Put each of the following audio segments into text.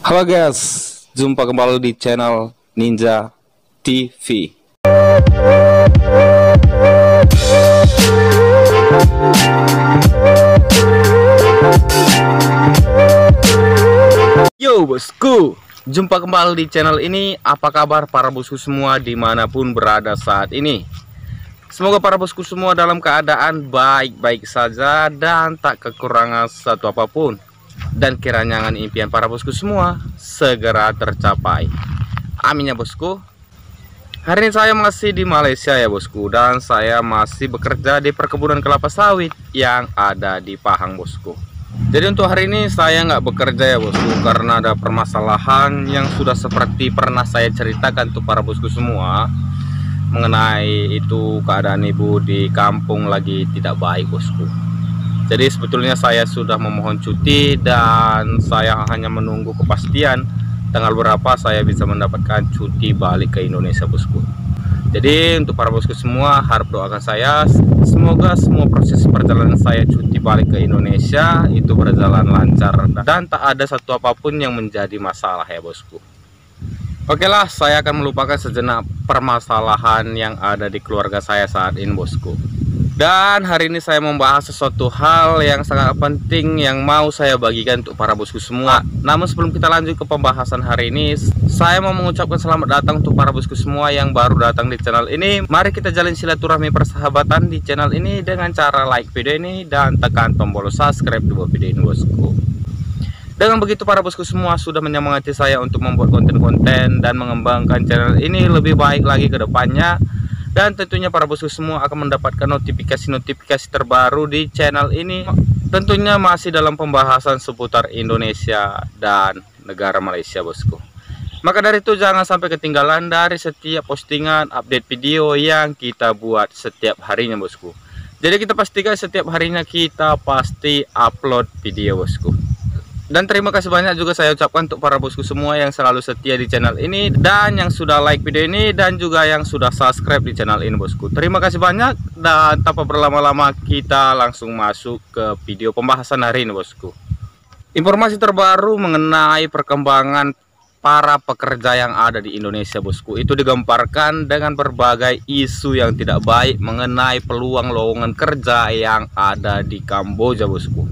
Halo guys, jumpa kembali di channel Ninja TV. Yo bosku, jumpa kembali di channel ini. Apa kabar para bosku semua dimanapun berada saat ini? Semoga para bosku semua dalam keadaan baik-baik saja dan tak kekurangan satu apapun. Dan kiranya impian para bosku semua segera tercapai. Amin ya bosku. Hari ini saya masih di Malaysia ya bosku, dan saya masih bekerja di perkebunan kelapa sawit yang ada di Pahang bosku. Jadi untuk hari ini saya nggak bekerja ya bosku, karena ada permasalahan yang sudah seperti pernah saya ceritakan untuk para bosku semua, mengenai itu keadaan ibu di kampung lagi tidak baik bosku. Jadi sebetulnya saya sudah memohon cuti dan saya hanya menunggu kepastian tanggal berapa saya bisa mendapatkan cuti balik ke Indonesia bosku. Jadi untuk para bosku semua harap doakan saya, semoga semua proses perjalanan saya cuti balik ke Indonesia itu berjalan lancar dan tak ada satu apapun yang menjadi masalah ya bosku. Oke lah, saya akan melupakan sejenak permasalahan yang ada di keluarga saya saat ini bosku. Dan hari ini saya membahas sesuatu hal yang sangat penting yang mau saya bagikan untuk para bosku semua. Namun sebelum kita lanjut ke pembahasan hari ini, saya mau mengucapkan selamat datang untuk para bosku semua yang baru datang di channel ini. Mari kita jalin silaturahmi persahabatan di channel ini dengan cara like video ini dan tekan tombol subscribe di bawah video ini bosku. Dengan begitu para bosku semua sudah menyemangati saya untuk membuat konten-konten dan mengembangkan channel ini lebih baik lagi ke depannya. Dan tentunya para bosku semua akan mendapatkan notifikasi terbaru di channel ini. Tentunya masih dalam pembahasan seputar Indonesia dan negara Malaysia bosku. Maka dari itu jangan sampai ketinggalan dari setiap postingan update video yang kita buat setiap harinya bosku. Jadi kita pastikan setiap harinya kita pasti upload video bosku. Dan terima kasih banyak juga saya ucapkan untuk para bosku semua yang selalu setia di channel ini, dan yang sudah like video ini, dan juga yang sudah subscribe di channel ini bosku. Terima kasih banyak, dan tanpa berlama-lama kita langsung masuk ke video pembahasan hari ini bosku. Informasi terbaru mengenai perkembangan para pekerja yang ada di Indonesia bosku, itu digemparkan dengan berbagai isu yang tidak baik mengenai peluang lowongan kerja yang ada di Kamboja bosku.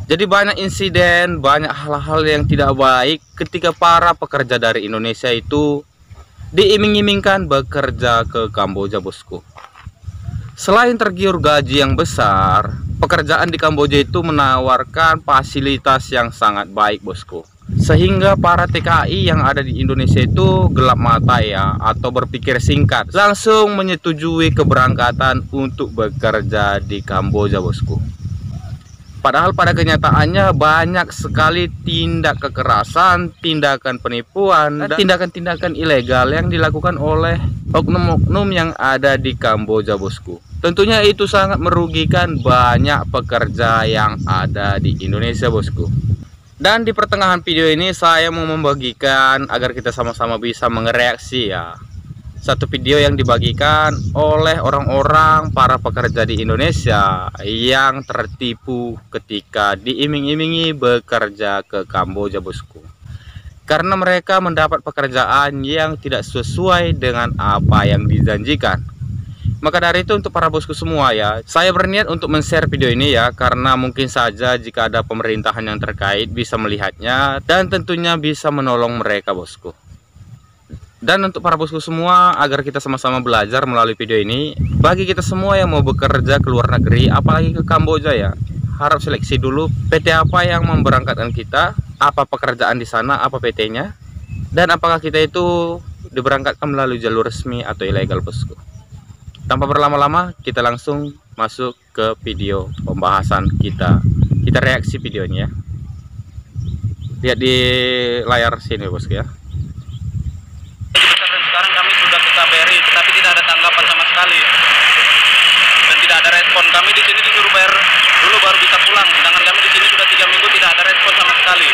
Jadi banyak insiden, banyak hal-hal yang tidak baik ketika para pekerja dari Indonesia itu diiming-imingkan bekerja ke Kamboja bosku. Selain tergiur gaji yang besar, pekerjaan di Kamboja itu menawarkan fasilitas yang sangat baik bosku. Sehingga para TKI yang ada di Indonesia itu gelap mata ya, atau berpikir singkat, langsung menyetujui keberangkatan untuk bekerja di Kamboja bosku. Padahal pada kenyataannya banyak sekali tindak kekerasan, tindakan penipuan, dan tindakan-tindakan ilegal yang dilakukan oleh oknum-oknum yang ada di Kamboja bosku. Tentunya itu sangat merugikan banyak pekerja yang ada di Indonesia bosku. Dan di pertengahan video ini saya mau membagikan agar kita sama-sama bisa mengereaksi ya, satu video yang dibagikan oleh orang-orang para pekerja di Indonesia yang tertipu ketika diiming-imingi bekerja ke Kamboja bosku. Karena mereka mendapat pekerjaan yang tidak sesuai dengan apa yang dijanjikan. Maka dari itu untuk para bosku semua ya, saya berniat untuk men-share video ini ya, karena mungkin saja jika ada pemerintahan yang terkait bisa melihatnya dan tentunya bisa menolong mereka bosku. Dan untuk para bosku semua, agar kita sama-sama belajar melalui video ini, bagi kita semua yang mau bekerja ke luar negeri, apalagi ke Kamboja ya, harap seleksi dulu PT apa yang memberangkatkan kita, apa pekerjaan di sana, apa PT-nya, dan apakah kita itu diberangkatkan melalui jalur resmi atau ilegal bosku. Tanpa berlama-lama, kita langsung masuk ke video pembahasan kita. Kita reaksi videonya ya. Lihat di layar sini bosku ya. Sekarang kami sudah ke KBRI, tetapi tidak ada tanggapan sama sekali dan tidak ada respon. Kami di sini disuruh bayar dulu baru bisa pulang, sedangkan kami di sini sudah 3 minggu tidak ada respon sama sekali.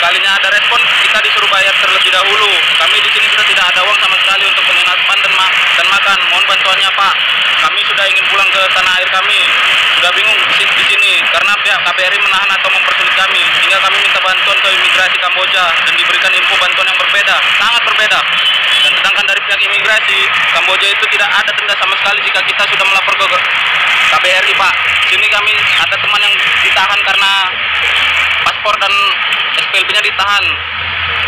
sekalinya ada respon kita disuruh bayar terlebih dahulu. Kami di sini sudah tidak ada uang sama sekali untuk penginapan dan makan. Mohon bantuannya Pak. Kami sudah ingin pulang ke tanah air kami. Sudah bingung di sini karena pihak KBRI menahan atau mempersulit kami. Hingga kami minta bantuan ke imigrasi Kamboja dan diberikan info bantuan yang berbeda, sangat berbeda. Dan sedangkan dari pihak imigrasi Kamboja itu tidak ada denda sama sekali jika kita sudah melapor ke KBRI Pak. Sini kami ada teman yang ditahan karena paspor dan SPLB-nya ditahan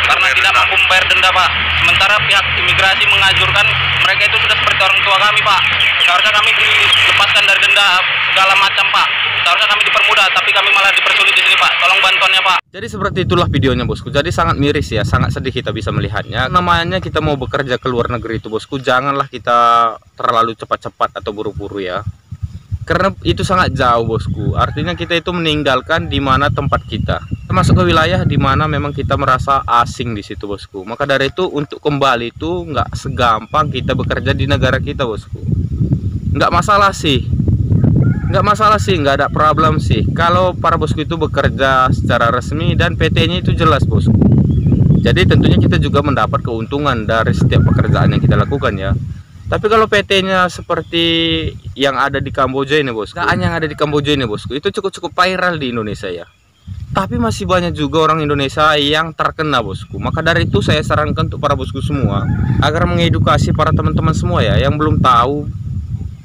karena tidak mampu membayar denda Pak. Sementara pihak imigrasi mengajurkan mereka itu sudah seperti orang tua kami Pak. Seharusnya kami dilepaskan dari denda segala macam Pak. Seharusnya kami dipermudah, tapi kami malah dipersulit di sini Pak. Tolong bantuannya Pak. Jadi seperti itulah videonya bosku. Jadi sangat miris ya, sangat sedih kita bisa melihatnya. Namanya kita mau bekerja ke luar negeri itu bosku, janganlah kita terlalu cepat-cepat atau buru-buru ya. Karena itu sangat jauh bosku. Artinya kita itu meninggalkan di mana tempat kita. Masuk ke wilayah di mana memang kita merasa asing di situ bosku. Maka dari itu untuk kembali itu nggak segampang kita bekerja di negara kita bosku. Nggak masalah sih. Nggak ada problem sih. Kalau para bosku itu bekerja secara resmi dan PT-nya itu jelas bosku. Jadi tentunya kita juga mendapat keuntungan dari setiap pekerjaan yang kita lakukan ya. Tapi kalau PT-nya seperti yang ada di Kamboja ini bosku, yang ada di Kamboja ini bosku, itu cukup viral di Indonesia ya. Tapi masih banyak juga orang Indonesia yang terkena bosku. Maka dari itu saya sarankan untuk para bosku semua agar mengedukasi para teman-teman semua ya yang belum tahu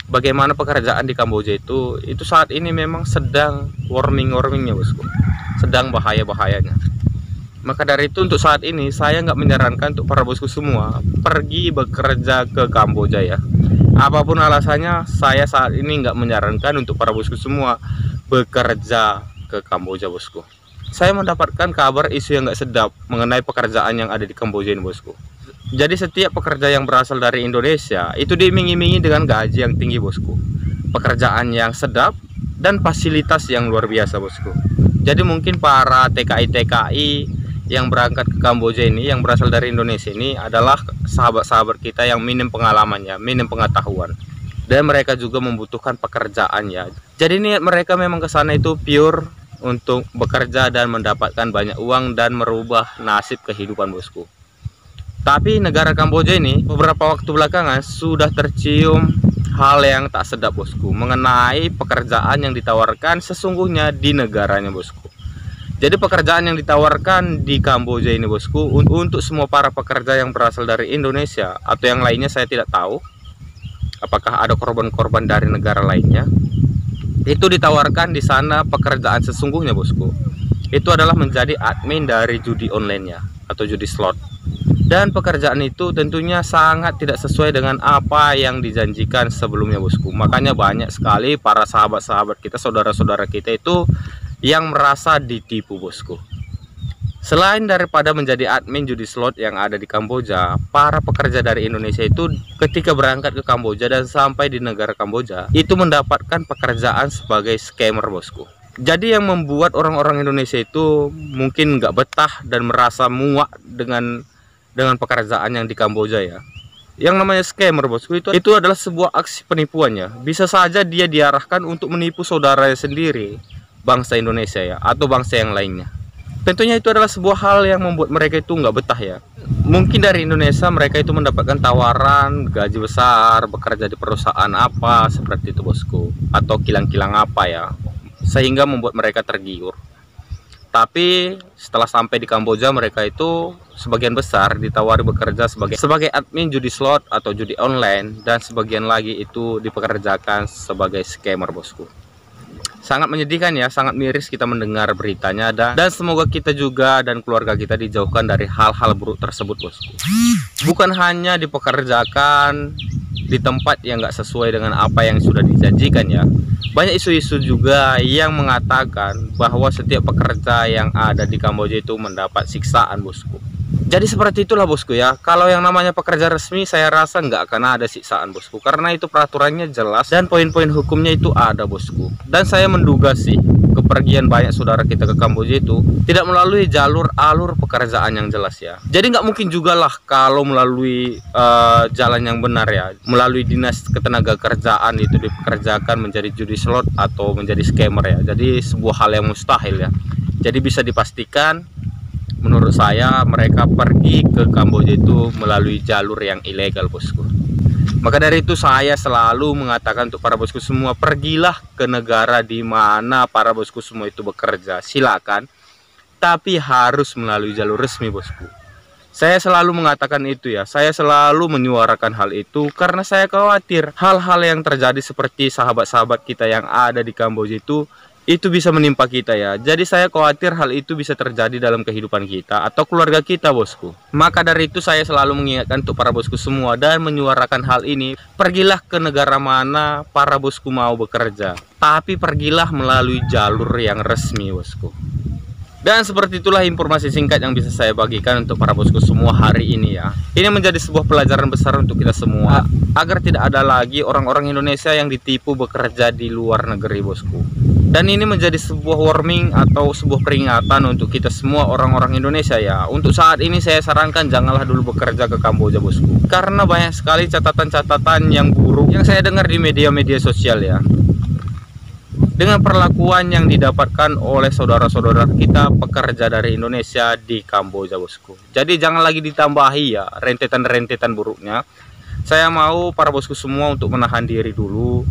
bagaimana pekerjaan di Kamboja itu saat ini memang sedang warmingnya bosku, sedang bahayanya. Maka dari itu untuk saat ini saya nggak menyarankan untuk para bosku semua pergi bekerja ke Kamboja ya. Apapun alasannya, saya saat ini nggak menyarankan untuk para bosku semua bekerja ke Kamboja bosku. Saya mendapatkan kabar isu yang nggak sedap mengenai pekerjaan yang ada di Kamboja ini bosku. Jadi setiap pekerja yang berasal dari Indonesia itu diiming-imingi dengan gaji yang tinggi bosku, pekerjaan yang sedap dan fasilitas yang luar biasa bosku. Jadi mungkin para TKI yang berangkat ke Kamboja ini yang berasal dari Indonesia ini adalah sahabat-sahabat kita yang minim pengalamannya, minim pengetahuan, dan mereka juga membutuhkan pekerjaan ya. Jadi niat mereka memang ke sana itu pure untuk bekerja dan mendapatkan banyak uang dan merubah nasib kehidupan bosku. Tapi negara Kamboja ini beberapa waktu belakangan sudah tercium hal yang tak sedap bosku mengenai pekerjaan yang ditawarkan sesungguhnya di negaranya bosku. Jadi pekerjaan yang ditawarkan di Kamboja ini bosku untuk semua para pekerja yang berasal dari Indonesia atau yang lainnya saya tidak tahu. Apakah ada korban-korban dari negara lainnya? Itu ditawarkan di sana pekerjaan sesungguhnya bosku. Itu adalah menjadi admin dari judi online-nya atau judi slot. Dan pekerjaan itu tentunya sangat tidak sesuai dengan apa yang dijanjikan sebelumnya bosku. Makanya banyak sekali para sahabat-sahabat kita, saudara-saudara kita itu yang merasa ditipu bosku. Selain daripada menjadi admin judi slot yang ada di Kamboja, para pekerja dari Indonesia itu ketika berangkat ke Kamboja dan sampai di negara Kamboja itu mendapatkan pekerjaan sebagai scammer bosku. Jadi yang membuat orang-orang Indonesia itu mungkin nggak betah dan merasa muak dengan pekerjaan yang di Kamboja ya. Yang namanya scammer bosku itu adalah sebuah aksi penipuannya. Bisa saja dia diarahkan untuk menipu saudaranya sendiri, bangsa Indonesia ya, atau bangsa yang lainnya. Tentunya itu adalah sebuah hal yang membuat mereka itu nggak betah ya. Mungkin dari Indonesia mereka itu mendapatkan tawaran gaji besar, bekerja di perusahaan apa seperti itu bosku, atau kilang-kilang apa ya, sehingga membuat mereka tergiur. Tapi setelah sampai di Kamboja mereka itu sebagian besar ditawari bekerja sebagai admin judi slot atau judi online, dan sebagian lagi itu dipekerjakan sebagai scammer bosku. Sangat menyedihkan ya, sangat miris kita mendengar beritanya, dan semoga kita juga dan keluarga kita dijauhkan dari hal-hal buruk tersebut bosku. Bukan hanya dipekerjakan di tempat yang nggak sesuai dengan apa yang sudah dijanjikan ya. Banyak isu-isu juga yang mengatakan bahwa setiap pekerja yang ada di Kamboja itu mendapat siksaan bosku. Jadi seperti itulah bosku ya. Kalau yang namanya pekerja resmi saya rasa nggak akan ada siksaan bosku, karena itu peraturannya jelas dan poin-poin hukumnya itu ada bosku. Dan saya menduga sih kepergian banyak saudara kita ke Kamboja itu tidak melalui jalur alur pekerjaan yang jelas ya. Jadi nggak mungkin juga lah kalau melalui jalan yang benar ya, melalui dinas ketenagakerjaan itu dipekerjakan menjadi judi slot atau menjadi scammer ya. Jadi sebuah hal yang mustahil ya. Jadi bisa dipastikan Menurut saya mereka pergi ke Kamboja itu melalui jalur yang ilegal, bosku. Maka dari itu saya selalu mengatakan untuk para bosku semua, pergilah ke negara di mana para bosku semua itu bekerja, silakan, tapi harus melalui jalur resmi, bosku. Saya selalu mengatakan itu ya, saya selalu menyuarakan hal itu karena saya khawatir hal-hal yang terjadi seperti sahabat-sahabat kita yang ada di Kamboja itu bisa menimpa kita ya. Jadi saya khawatir hal itu bisa terjadi dalam kehidupan kita atau keluarga kita, bosku. Maka dari itu saya selalu mengingatkan untuk para bosku semua dan menyuarakan hal ini. Pergilah ke negara mana para bosku mau bekerja, tapi pergilah melalui jalur yang resmi, bosku. Dan seperti itulah informasi singkat yang bisa saya bagikan untuk para bosku semua hari ini ya. Ini menjadi sebuah pelajaran besar untuk kita semua, agar tidak ada lagi orang-orang Indonesia yang ditipu bekerja di luar negeri, bosku. Dan ini menjadi sebuah warning atau sebuah peringatan untuk kita semua orang-orang Indonesia ya. Untuk saat ini saya sarankan janganlah dulu bekerja ke Kamboja, bosku. Karena banyak sekali catatan-catatan yang buruk yang saya dengar di media-media sosial ya. Dengan perlakuan yang didapatkan oleh saudara-saudara kita pekerja dari Indonesia di Kamboja, bosku. Jadi jangan lagi ditambahi ya rentetan-rentetan buruknya. Saya mau para bosku semua untuk menahan diri dulu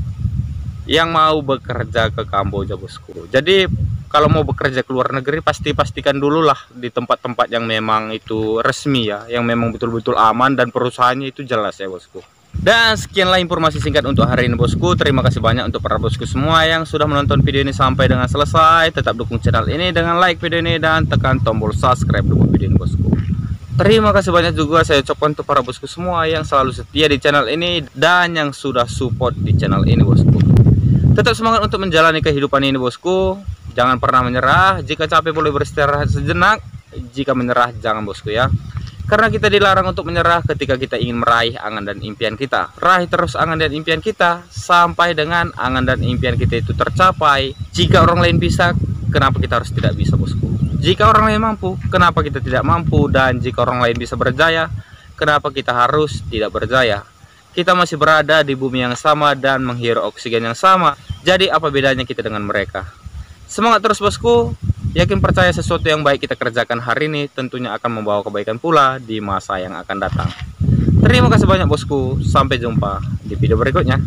yang mau bekerja ke Kamboja, bosku. Jadi kalau mau bekerja ke luar negeri pastikan dulu lah di tempat-tempat yang memang itu resmi ya, yang memang betul-betul aman dan perusahaannya itu jelas ya, bosku. Dan sekianlah informasi singkat untuk hari ini, bosku. Terima kasih banyak untuk para bosku semua yang sudah menonton video ini sampai dengan selesai. Tetap dukung channel ini dengan like video ini dan tekan tombol subscribe dukung video ini, bosku. Terima kasih banyak juga saya ucapkan untuk para bosku semua yang selalu setia di channel ini dan yang sudah support di channel ini, bosku. Tetap semangat untuk menjalani kehidupan ini, bosku. Jangan pernah menyerah. Jika capek boleh beristirahat sejenak. Jika menyerah jangan, bosku ya. Karena kita dilarang untuk menyerah ketika kita ingin meraih angan dan impian kita. Raih terus angan dan impian kita sampai dengan angan dan impian kita itu tercapai. Jika orang lain bisa, kenapa kita harus tidak bisa, bosku? Jika orang lain mampu, kenapa kita tidak mampu? Dan jika orang lain bisa berjaya, kenapa kita harus tidak berjaya? Kita masih berada di bumi yang sama dan menghirup oksigen yang sama. Jadi apa bedanya kita dengan mereka? Semangat terus, bosku. Yakin percaya sesuatu yang baik kita kerjakan hari ini tentunya akan membawa kebaikan pula di masa yang akan datang. Terima kasih banyak, bosku. Sampai jumpa di video berikutnya.